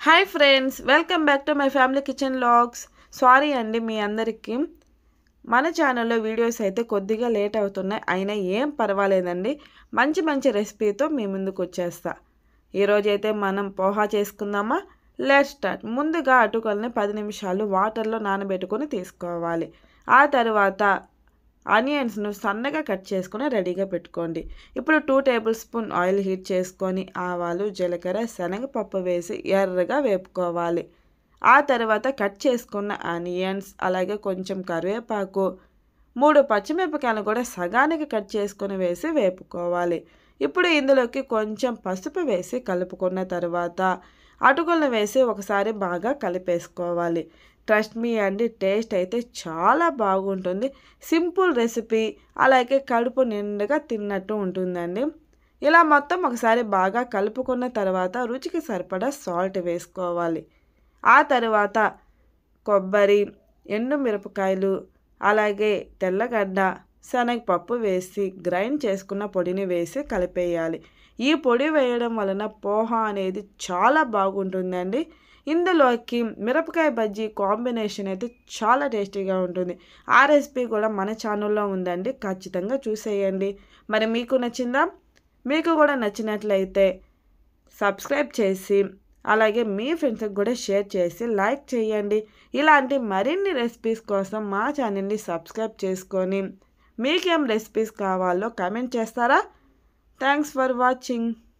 Hi friends, welcome back to my family kitchen vlogs. Sorry అండి మీ అందరికీ, మన ఛానల్లో వీడియోస్ అయితే కొద్దిగా లేట్ అవుతున్నాయి. అయినా ఏం పర్వాలేదండి, మంచి మంచి రెసిపీతో మీ ముందుకు వచ్చేస్తా. ఈరోజైతే మనం పోహా చేసుకుందామా? Let's start. ముందుగా అటుకుల్ని 10 నిమిషాలు వాటర్లో నానబెట్టుకొని తీసుకోవాలి. ఆ తర్వాత ఆనియన్స్ను సన్నగా కట్ చేసుకొని రెడీగా పెట్టుకోండి. ఇప్పుడు 2 టేబుల్ స్పూన్ ఆయిల్ హీట్ చేసుకొని ఆవాలు, జీలకర్ర, శనగపప్పు వేసి ఎర్రగా వేపుకోవాలి. ఆ తర్వాత కట్ చేసుకున్న ఆనియన్స్, అలాగే కొంచెం కరివేపాకు, 3 పచ్చిమిరపకాయలు కూడా సగానికి కట్ చేసుకొని వేసి వేపుకోవాలి. ఇప్పుడు ఇందులోకి కొంచెం పసుపు వేసి కలుపుకున్న తర్వాత అటుకులను వేసి ఒకసారి బాగా కలిపేసుకోవాలి. ట్రస్ట్ మీ అండి, టేస్ట్ అయితే చాలా బాగుంటుంది. సింపుల్ రెసిపీ, అలాగే కడుపు నిండుగా తిన్నట్టు ఉంటుందండి. ఇలా మొత్తం ఒకసారి బాగా కలుపుకున్న తర్వాత రుచికి సరిపడా సాల్ట్ వేసుకోవాలి. ఆ తర్వాత కొబ్బరి, ఎండుమిరపకాయలు, అలాగే తెల్లగడ్డ, శనగపప్పు వేసి గ్రైండ్ చేసుకున్న పొడిని వేసి కలిపేయాలి. ఈ పొడి వేయడం వలన పోహా అనేది చాలా బాగుంటుందండి. ఇందులోకి మిరపకాయ బజ్జీ కాంబినేషన్ అయితే చాలా టేస్టీగా ఉంటుంది. ఆ రెసిపీ కూడా మన ఛానల్లో ఉందండి, ఖచ్చితంగా చూసేయండి. మరి మీకు నచ్చిందా? మీకు కూడా నచ్చినట్లయితే సబ్స్క్రైబ్ చేసి, అలాగే మీ ఫ్రెండ్స్కి కూడా షేర్ చేసి లైక్ చేయండి. ఇలాంటి మరిన్ని రెసిపీస్ కోసం మా ఛానల్ని సబ్స్క్రైబ్ చేసుకొని మీకేం రెసిపీస్ కావాలో కామెంట్ చేస్తారా? Thanks for watching.